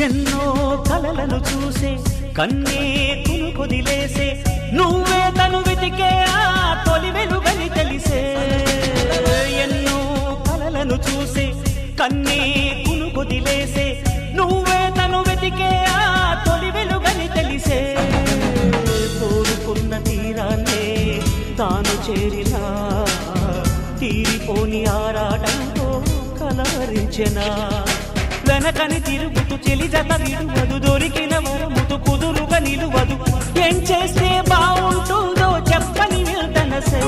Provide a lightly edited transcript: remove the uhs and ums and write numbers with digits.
ఎన్నో కలలను చూసే కన్నే కునుకొదిలేసే నువ్వే తను వెతికే ఆ తొలి వెలుగని తెలిసే ఎన్నో కలలను చూసే కన్నే కునుకొదిలేసే నువ్వే తను వెతికే ఆ తొలి వెలుగని తెలిసే కోరుకున్న తీరాన్నే తాను చేరినా తీరిపోని ఆరాటంతో కలవరించెనా వెనకని తిరుగుతూ చెలి జత విడువదు దొరికిన వరముతు కుదురుగా నిలువదు ఏం చేస్తే బాగుంటుందో చెప్పని వెళ్తనసే